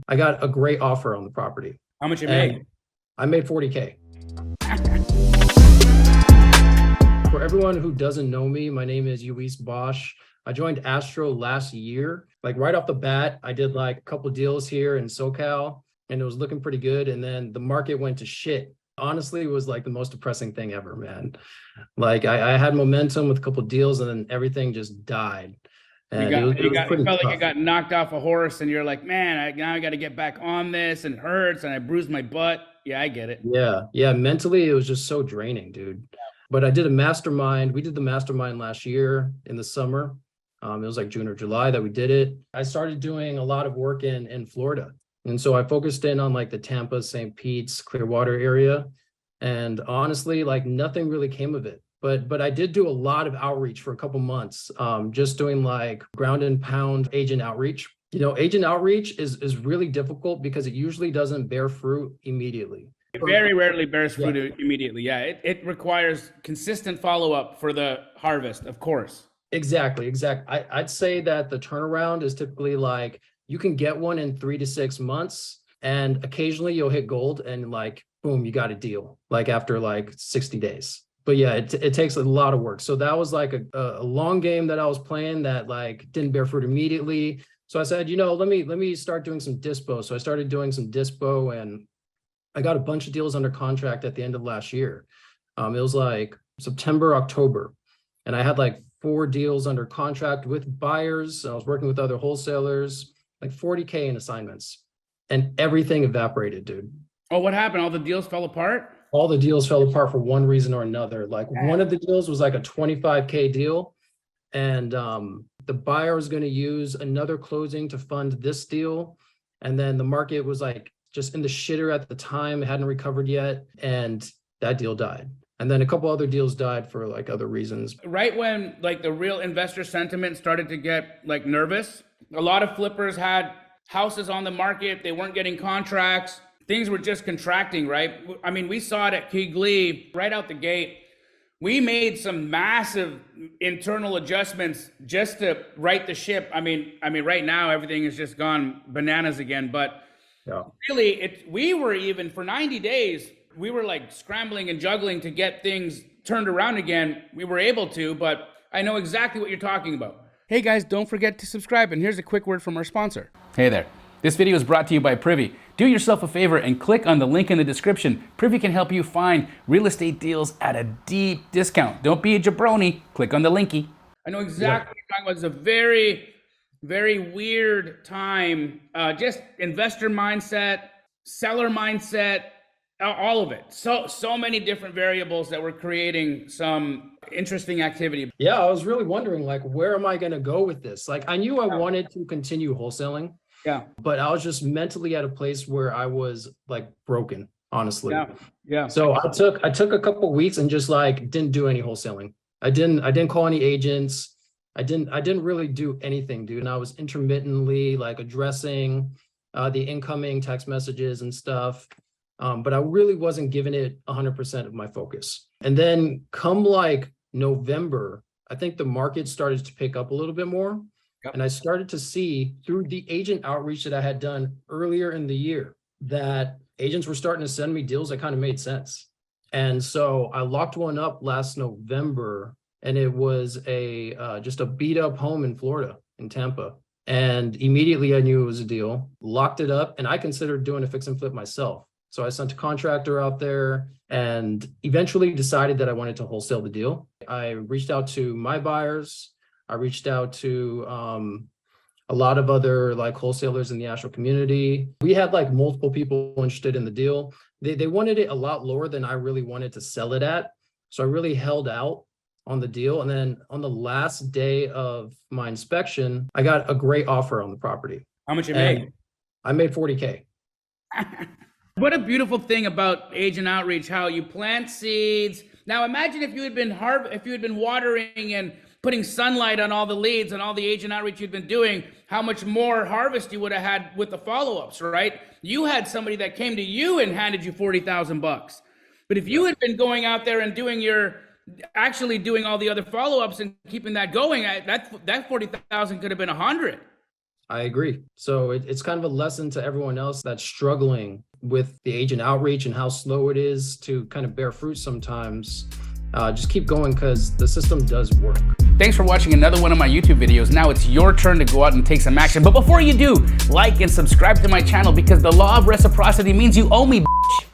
I got a great offer on the property. How much you And made? I made 40K. For everyone who doesn't know me, my name is Luis Bosch. I joined Astro last year. Like right off the bat, I did like a couple deals here in SoCal and it was looking pretty good. And then the market went to shit. Honestly, it was like the most depressing thing ever, man. Like I had momentum with a couple deals and then everything just died. And it was It pretty felt like you tough. got knocked off a horse, and you're like, man, now I got to get back on this, and it hurts, and I bruised my butt. Yeah, I get it. Yeah. Yeah. Mentally, it was just so draining, dude. But I did a mastermind. We did the mastermind last year in the summer. It was like June or July that we did it. I started doing a lot of work in Florida. And so I focused in on like the Tampa, St. Pete's, Clearwater area. And honestly, like nothing really came of it. But I did do a lot of outreach for a couple months, just doing like ground and pound agent outreach. You know, agent outreach is really difficult because it usually doesn't bear fruit immediately. It very rarely bears Yeah, fruit immediately. Yeah, it requires consistent follow up for the harvest, of course. exactly. I'd say that the turnaround is typically like you can get one in 3 to 6 months, and occasionally you'll hit gold and like boom, you got a deal like after like 60 days. But yeah, it takes a lot of work. So that was like a long game that I was playing that like didn't bear fruit immediately. So I said, let me start doing some dispo. So I started doing some dispo and I got a bunch of deals under contract at the end of last year. It was like September, October, and I had like 4 deals under contract with buyers. I was working with other wholesalers, like 40K in assignments, and everything evaporated, dude. Oh, what happened? All the deals fell apart? All the deals fell apart for one reason or another. Like one of the deals was like a 25K deal, and the buyer was going to use another closing to fund this deal. And then the market was like just in the shitter at the time, it hadn't recovered yet, and that deal died. And then a couple other deals died for like other reasons. Right when like the real investor sentiment started to get like nervous, a lot of flippers had houses on the market, they weren't getting contracts, things were just contracting, right? I mean, we saw it at Keighley right out the gate. We made some massive internal adjustments just to right the ship. I mean, right now everything has just gone bananas again. But Yeah. really, we were even for 90 days, we were like scrambling and juggling to get things turned around again. We were able to, but I know exactly what you're talking about. Hey guys, don't forget to subscribe. And here's a quick word from our sponsor. Hey there. This video is brought to you by Privy. Do yourself a favor and click on the link in the description. Privy can help you find real estate deals at a deep discount. Don't be a jabroni. Click on the linky. I know exactly what you're talking about. It's a very, very weird time. Just investor mindset, seller mindset, all of it. So many different variables that were creating some interesting activity. Yeah, I was really wondering, like, where am I going to go with this? Like, I knew I wanted to continue wholesaling. Yeah. But I was just mentally at a place where I was like broken, honestly. Yeah. So I took a couple weeks and just like didn't do any wholesaling. I didn't call any agents. I didn't really do anything, dude. And I was intermittently like addressing the incoming text messages and stuff. But I really wasn't giving it 100% of my focus. And then come like November, I think the market started to pick up a little bit more. Yep. And I started to see through the agent outreach that I had done earlier in the year that agents were starting to send me deals that kind of made sense. And so I locked one up last November, and it was just a beat up home in Florida, in Tampa. And immediately I knew it was a deal, locked it up, and I considered doing a fix and flip myself. So I sent a contractor out there and eventually decided that I wanted to wholesale the deal. I reached out to my buyers. I reached out to a lot of other like wholesalers in the Astro community. We had like multiple people interested in the deal. They wanted it a lot lower than I really wanted to sell it at. So I really held out on the deal. And then on the last day of my inspection, I got a great offer on the property. How much you made? I made 40K. What a beautiful thing about agent outreach, how you plant seeds. Now imagine if you had been watering and putting sunlight on all the leads and all the agent outreach you'd been doing, how much more harvest you would have had with the follow-ups, right? You had somebody that came to you and handed you 40,000 bucks. But if you had been going out there and actually doing all the other follow-ups and keeping that going, that 40,000 could have been 100. I agree. So it's kind of a lesson to everyone else that's struggling with the agent outreach and how slow it is to kind of bear fruit sometimes. Just keep going because the system does work. Thanks for watching another one of my YouTube videos. Now it's your turn to go out and take some action. But before you do, like and subscribe to my channel because the law of reciprocity means you owe me, bitch.